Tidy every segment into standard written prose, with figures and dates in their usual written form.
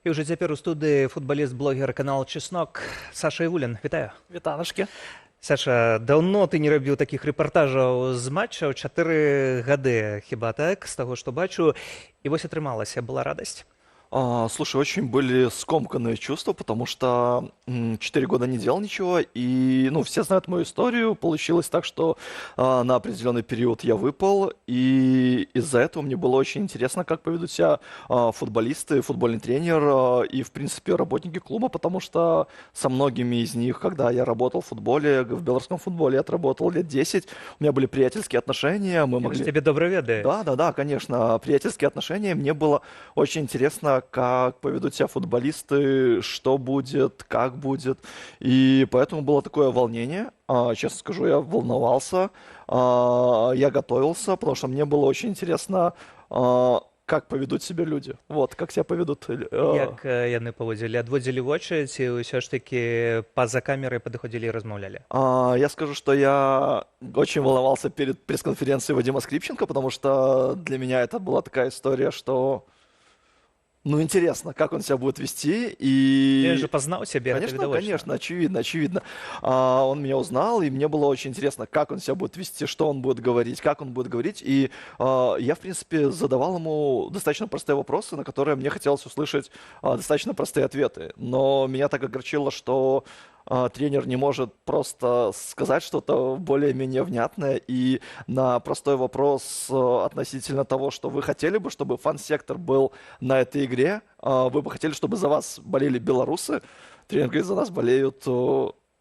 І вже цяпер у студыі футбаліст-блогер канал Чеснок Саша Івулін. Вітаю. Вітанашки. Саша, даўно ты не рабіў такіх рэпартажаў з матчаў, 4 гады хіба, так, з таго, што бачу. І вось атрымалася, была радасць. Слушай, очень были скомканные чувства, потому что 4 года не делал ничего, и, все знают мою историю. Получилось так, что на определенный период я выпал, и из-за этого мне было очень интересно, как поведут себя футболисты, футбольный тренер и, в принципе, работники клуба, потому что со многими из них, когда я работал в футболе, в белорусском футболе, я отработал лет 10, у меня были приятельские отношения, мы могли... Тебе добра ведае. Да, конечно, приятельские отношения, мне было очень интересно, как поведут себя футболисты, что будет, как будет. И поэтому было такое волнение. Честно скажу, я волновался, я готовился, потому что мне было очень интересно, как поведут себя люди. Вот, как себя поведут. Як яны паводзілі? Адводзілі вочы, ці ўсё ж такі па-за камерай падыходзілі і размаўлялі? Я скажу, что я очень волновался перед пресс-конференцией Вадима Скрипченко, потому что для меня это была такая история, что... интересно, как он себя будет вести. И... Я же познал себя, Конечно, очевидно. Он меня узнал, и мне было очень интересно, как он себя будет вести, что он будет говорить, как он будет говорить. И я, в принципе, задавал ему достаточно простые вопросы, на которые мне хотелось услышать достаточно простые ответы. Но меня так огорчило, что тренер не может просто сказать что-то более-менее внятное, и на простой вопрос относительно того, что вы хотели бы, чтобы фан-сектор был на этой игре, вы бы хотели, чтобы за вас болели белорусы, тренер говорит, за нас болеют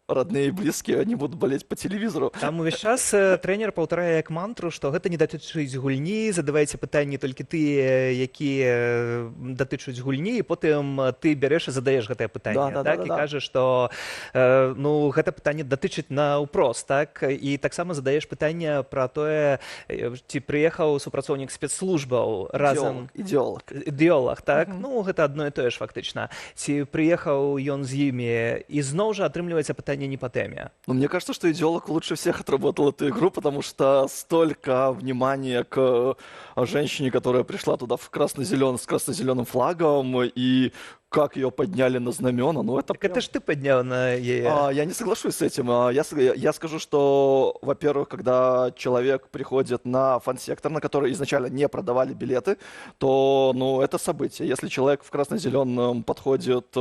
родные и близкие, они будут болеть по телевизору. Там увесь час трэнер паўтарае як мантру, што гэта не датычыць гульні, задавайце пытанні толькі тыя, якія датычуць гульні, і потым ты бярэш і задаеш гэтае пытанне, так? І кажаш, што гэта пытанне датычыць наўпрост, так? І таксама задаеш пытанне пра тое, ці прыехаў супрацоўнік спецслужбаў разам... Ідэолаг, так? Гэта адно і тое ж фактычна. Ці прыехаў ён з імі, і зноў жа атрымліваецца пытанне не по теме. Мне кажется, что идеолог лучше всех отработал эту игру, потому что столько внимания к женщине, которая пришла туда с красно-зеленым флагом, и как ее подняли на знамена, это так прям... это ж ты поднял на ей. Я не соглашусь с этим. Я скажу, что, во-первых, когда человек приходит на фан-сектор, на который изначально не продавали билеты, то, это событие. Если человек в красно-зеленом подходит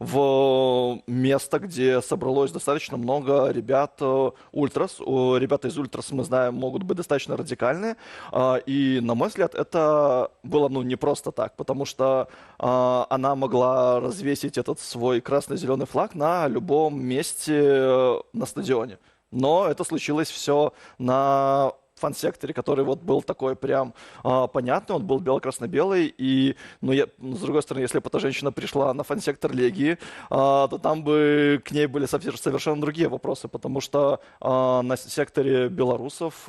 в место, где собралось достаточно много ребят ультрас, ребята из ультрас, мы знаем, могут быть достаточно радикальные, и, на мой взгляд, это было, не просто так, потому что она могла развесить этот свой красно-зеленый флаг на любом месте на стадионе. Но это случилось все на фан-секторе, который был такой прям понятный, он был бело-красно-белый, и, с другой стороны, если бы эта женщина пришла на фан-сектор Легии, то там бы к ней были совершенно другие вопросы, потому что на секторе белорусов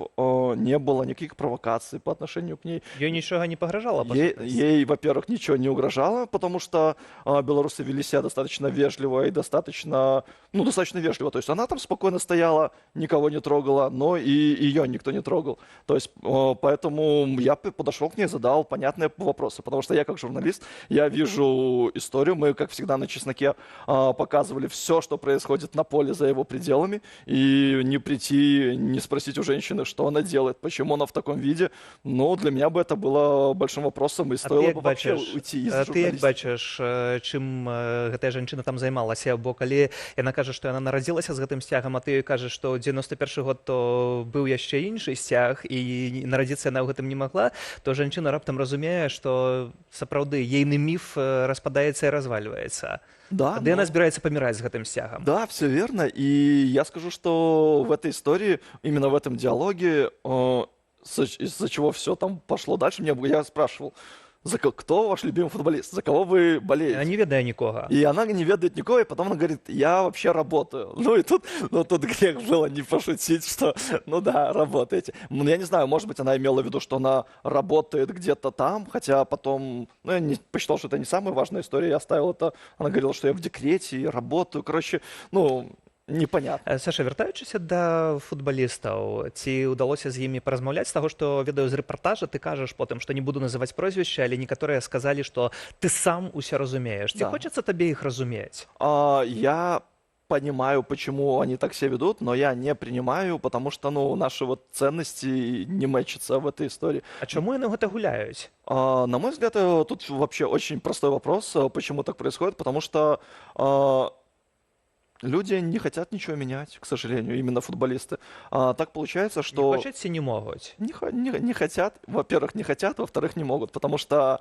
не было никаких провокаций по отношению к ней. Ей ничего не погрожало? Ей, во-первых, ничего не угрожало, потому что белорусы вели себя достаточно вежливо и достаточно вежливо, то есть она там спокойно стояла, никого не трогала, но и ее никто не трогал. То есть, поэтому я подошел к ней, задал понятные вопросы, потому что я как журналист, я вижу историю, мы, как всегда, на Чесноке показывали все, что происходит на поле за его пределами, и не прийти, не спросить у женщины, что она делает, почему она в таком виде, для меня бы это было большим вопросом, и стоило бы вообще уйти из журналистики. Ты як бачиш, чим гэтая жанчына там займалася, бо калі яна кажа, што яна нарадзілася з гэтым сцягам, а ты кажаш, што 91 год то быў яшчэ іншы сцяг, і нарадзіцца яна ў гэтым не магла, то жанчына раптам разумее, што сапраўды ейны міф распадаецца і развальваецца. Да, она собирается помирать с этим стягом. Да, все верно. И я скажу, что в этой истории, именно в этом диалоге, из-за чего все там пошло дальше, я спрашивал, кто ваш любимый футболист, за кого вы болеете? Я не ведаю никого. И она не ведает никого, и потом она говорит, я вообще работаю. И тут грех было не пошутить, что, работаете. Я не знаю, может быть, она имела в виду, что она работает где-то там, хотя потом, я не посчитал, что это не самая важная история, я оставил это, она говорила, что я в декрете и работаю, непонятно. Саша, вяртаючыся да футбалістаў, ці ўдалося з імі паразмаўляць? З таго, што ведаю з рэпартажа, ты кажаш потым, што не буду называць прозвішча, але некаторыя сказалі, што ты сам усё разумееш. Ці Да. хочацца табе іх разумець? Я понимаю, почему они так себя ведут, но я не принимаю, потому что, ну, наши вот ценности не мэчатся в этой истории. А чаму яны гэта гуляюць? На мой взгляд, тут вообще очень простой вопрос, почему так происходит, потому что люди не хотят ничего менять, к сожалению, именно футболисты. Так получается, Не что хочуць ці не могуць? не хотят. Во-первых, не хотят, во-вторых, не могут, потому что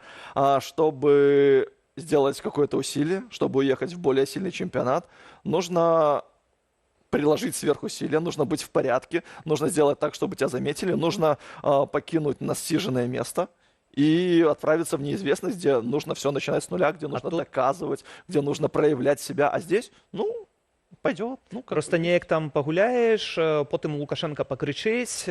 чтобы сделать какое-то усилие, чтобы уехать в более сильный чемпионат, нужно приложить сверхусилия, нужно быть в порядке, нужно сделать так, чтобы тебя заметили, нужно покинуть насиженное место и отправиться в неизвестность, где нужно все начинать с нуля, где нужно тут- доказывать, где нужно проявлять себя. А здесь, ну, пойдет. Ну, Просто неяк там пагуляеш, потым Лукашенко пакрычыць,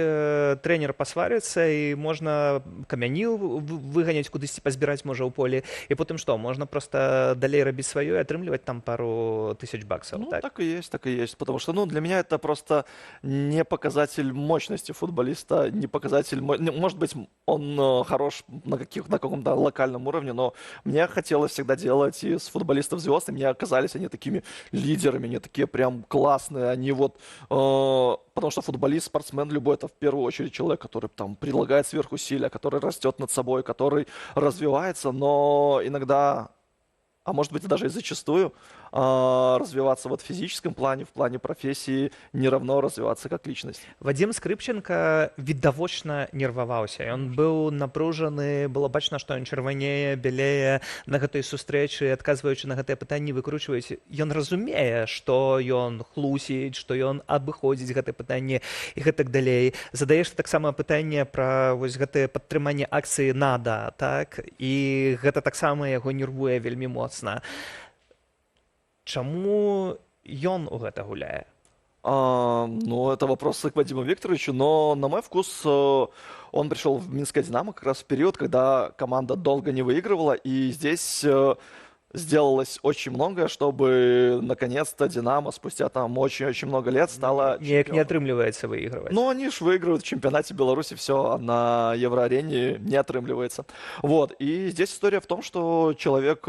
трэнер пасварыцца і можна камяні выганяць, кудысьці пазбіраць можа ў полі. І потым што, можна проста далей рабіць сваё і атрымліваць там пару тысяч баксаў. Ну, так? так и есть, так и есть. Потому что, ну, для меня это просто не показатель мощности футболиста, не показатель... Может быть, он хорош на каком-то локальном уровне, но мне хотелось всегда делать из футболистов звезд, и мне оказались они такими лидерами, они такие прям классные, они вот... Потому что футболист, спортсмен любой, это в первую очередь человек, который там прилагает сверхусилия, который растет над собой, который развивается, но иногда... А может быть, даже и зачастую развиваться вот в физическом плане, в плане профессии, не равно развиваться как личность. Вадзім Скрыпченко відавочна нерваваўся. Ён быў напружаны, было бачна, што ён чырванее, бялее на гэтай сустрэчы, адказваючы на гэтыя пытанні, выкручваюць. Ён разумее, што ён хлусіць, што ён абыходзіць гэтае пытанне і гэтак далей. Задаеш таксама пытанне пра вось гэтае падтрыманне акцыі «Нада», так? І гэта таксама яго нервуе вельмі моцна. Чаму ён у гэта гуляе? Ну, это вопрос к Вадиму Викторовичу, но на мой вкус он пришел в Минское «Динамо» как раз в период, когда команда долго не выигрывала, и здесь сделалось очень многое, чтобы наконец-то «Динамо» спустя там очень-очень много лет стало Неяк не чемпионом. атрымліваецца выйграваць. Ну, они ж выигрывают в чемпионате Беларуси все, а на Евроарене не отрымливается. Вот, и здесь история в том, что человек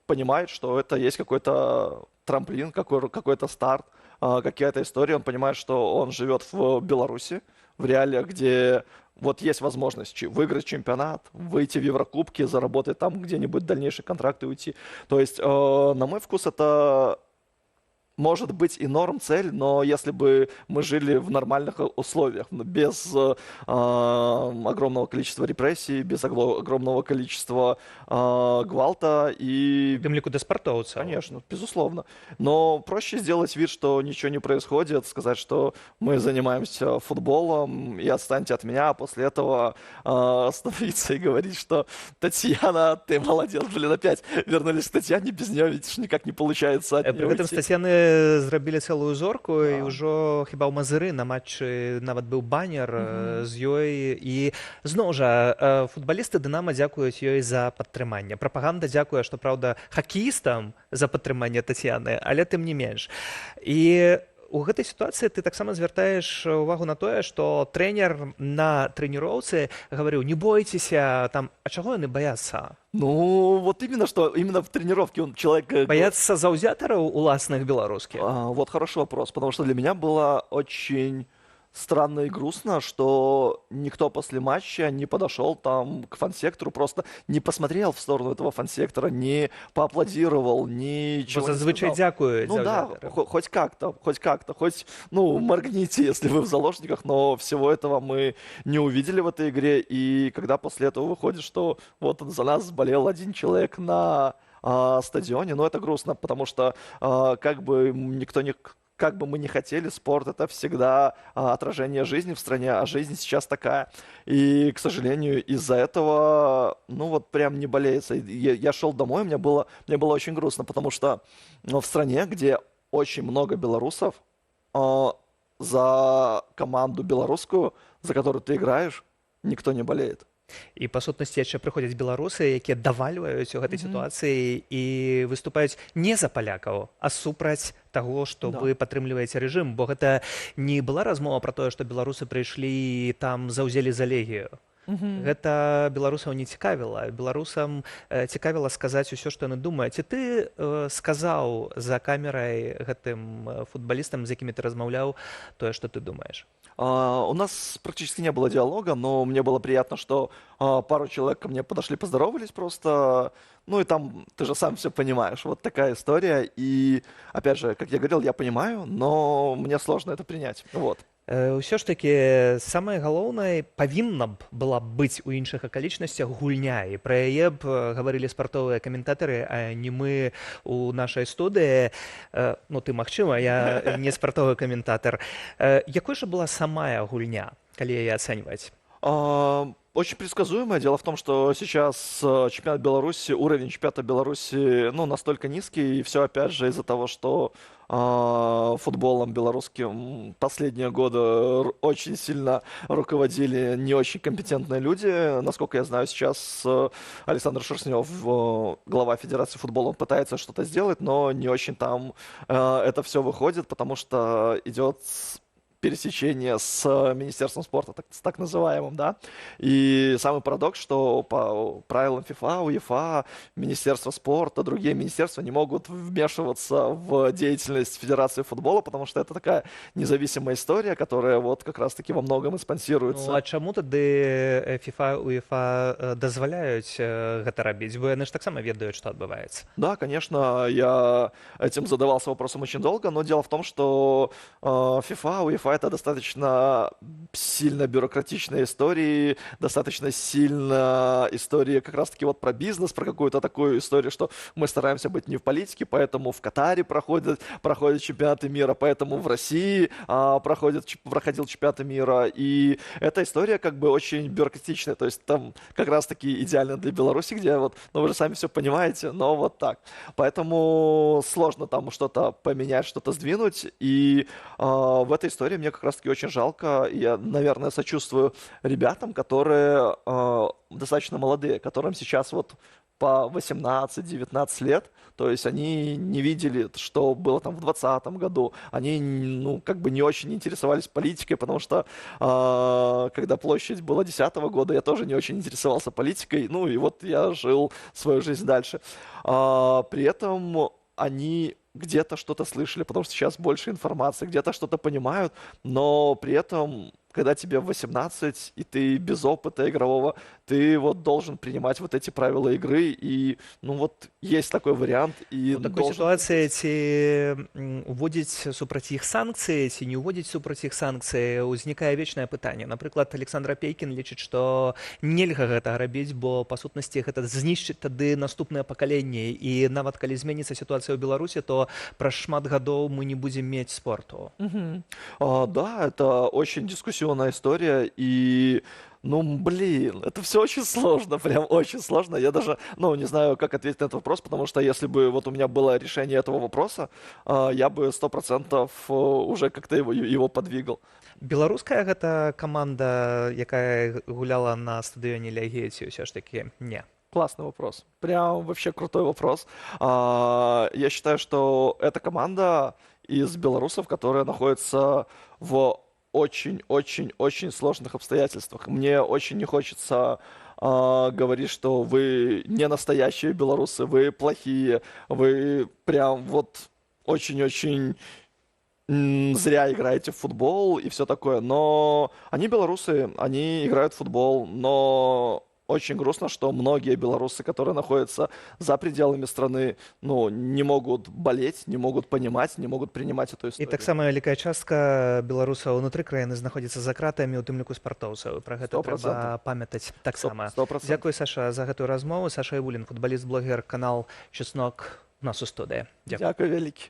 понимает, что это есть какой-то трамплин, какой-то старт, какая-то история. Он понимает, что он живет в Беларуси, в реалиях, где вот есть возможность выиграть чемпионат, выйти в Еврокубки, заработать там где-нибудь дальнейший контракт и уйти. То есть, на мой вкус, это может быть и норм-цель, но если бы мы жили в нормальных условиях, без огромного количества репрессий, без огромного количества гвалта и... Тым ліку да спартоўцаў. Конечно, безусловно. Но проще сделать вид, что ничего не происходит, сказать, что мы занимаемся футболом и отстаньте от меня, а после этого остановиться и говорить, что Татьяна, ты молодец. Блин, опять вернулись к Татьяне, без нее ведь никак не получается от Пры нее гэтым уйти. з Тацьяны зрабілі цэлую зорку, і ўжо хіба ў Мазыры на матчы нават быў банер з ёй. І зноў жа, футбалісты «Дынамо» дзякуюць ёй за падтрыманне. Прапаганда дзякуе, што праўда, хакеістам за падтрыманне Тацьяны, але тым не менш. І у гэтай сітуацыі ты таксама звяртаеш увагу на тое, што трэнер на трэніроўцы гаварыў: не бойцеся, там, а чаго яны баяцца? Ну, вот именно что, именно в тренировке он человек... Баяцца заўзятараў уласных беларускіх? Вот хороший вопрос, потому что для меня было очень странно и грустно, что никто после матча не подошел там к фан-сектору, просто не посмотрел в сторону этого фан-сектора, не поаплодировал, ничего Бо не зазвычай сказал. дзякуюць Ну да, заўзятарам. хоть как-то, ну, моргните, если вы в заложниках, но всего этого мы не увидели в этой игре, и когда после этого выходит, что вот за нас болел один человек на стадионе, ну, это грустно, потому что как бы мы не хотели, спорт — это всегда отражение жизни в стране, а жизнь сейчас такая. И, к сожалению, из-за этого, ну вот прям не болеется. Я шел домой, мне было очень грустно, потому что в стране, где очень много белорусов, за команду белорусскую, за которую ты играешь, никто не болеет. І па сутнасці яшчэ прыходзяць беларусы, якія давальваюць у гэтай сітуацыі і выступаюць не за палякаў, а супраць таго, што Да. вы падтрымліваеце рэжым, бо гэта не была размова пра тое, што беларусы прыйшлі і там заўзелі за легію. Гэта беларусаў не цікавіла. Беларусам цікавіла сказаць усё, што яны думаюць. І ты сказаў за камерай гэтым футбалістам, з якімі ты размаўляў, тое, што ты думаешь. У нас практически не было диалога, но мне было приятно, что пару человек ко мне подошли, поздоровались просто. Ну и там, ты же сам все понимаешь, вот такая история. И, опять же, как я говорил, я понимаю, но мне сложно это принять. Вот. Ўсё ж такі самае галоўнае павінна б была быць у іншых акалічнасцях гульня, і пра яе б гаварылі спартовыя каментатары, а не мы у нашай студыі. Ну ты, магчыма, я не спартовы каментатар. Якой жа была самая гульня, калі яе ацэньваць? Очень предсказуемое. Дело в том, что сейчас чемпионат Беларуси, уровень чемпионата Беларуси, ну, настолько низкий, и все опять же из-за того, что футболом белорусским последние годы очень сильно руководили не очень компетентные люди. Насколько я знаю, сейчас Александр Шерстнев, глава Федерации футбола, он пытается что-то сделать, но не очень там это все выходит, потому что идет пересечение с Министерством спорта, так называемым, да. И самый парадокс, что по правилам ФИФА, УЕФА, Министерство спорта, другие министерства не могут вмешиваться в деятельность Федерации футбола, потому что это такая независимая история, которая вот как раз-таки во многом и спонсируется. Ну, а чаму тады ФИФА, УЕФА дазваляюць гэта рабіць? Бо яны ж таксама ведаюць, што адбываецца. Да, конечно, я этим задавался вопросом очень долго, но дело в том, что ФИФА, УЕФА — это достаточно сильно бюрократичные истории, достаточно сильно истории как раз-таки вот про бизнес, про какую-то такую историю, что мы стараемся быть не в политике, поэтому в Катаре проходят чемпионаты мира, поэтому в России проходил чемпионаты мира, и эта история как бы очень бюрократичная, то есть там как раз-таки идеально для Беларуси, где вот, ну вы же сами все понимаете, но вот так. Поэтому сложно там что-то поменять, что-то сдвинуть, и в этой истории мне как раз-таки очень жалко, и я, наверное, сочувствую ребятам, которые достаточно молодые, которым сейчас вот по 18-19 лет, то есть они не видели, что было там в 2020 году, они, ну, как бы не очень интересовались политикой, потому что когда площадь была 2010 года, я тоже не очень интересовался политикой, ну, и вот я жил свою жизнь дальше. При этом они где-то что-то слышали, потому что сейчас больше информации, где-то что-то понимают, но при этом, когда тебе 18, и ты без опыта игрового, ты вот должен принимать вот эти правила игры, и, ну, вот есть такой вариант. И у такой ситуации ці уводзіць супраць іх санкцыі, ці не уводзіць супраць іх санкцыі, узнікае вечнае пытанне. Напрыклад, Александр Пейкін лічыць, што нельга гэта рабіць, бо, па сутнасці, гэта знішчыць тады наступнае пакаленне, і нават калі зменіцца сітуацыя ў Беларусі, то праз шмат гадоў мы не будзем мець спорту. Да, это очень дискуссионная история, и ну, блин, это все очень сложно, прям очень сложно. Я даже, ну, не знаю, как ответить на этот вопрос, потому что если бы вот у меня было решение этого вопроса, я бы 100% уже как-то его подвигал. Беларуская гэта каманда, якая гуляла на стадыёне Легіі, ці ўсё ж такі не? Классный вопрос. Прям вообще крутой вопрос. Я считаю, что эта команда из белорусов, которая находится в очень-очень-очень сложных обстоятельствах. Мне очень не хочется говорить, что вы не настоящие белорусы, вы плохие, вы прям вот очень-очень зря играете в футбол и все такое. Но они белорусы, они играют в футбол, но очень грустно, что многие белорусы, которые находятся за пределами страны, ну, не могут болеть, не могут понимать, не могут принимать эту историю. І таксама вялікая частка беларусаў унутры краіны знаходзіцца за кратамі, у тым ліку спартоўцаў. Пра гэта 100%. трэба памятаць таксама. 100%. Дзякуй, Саша, за гэтую размову. Саша Івулін, футбаліст-блогер, канал Чеснок, у нас у студыі. Дзякуй вялікі.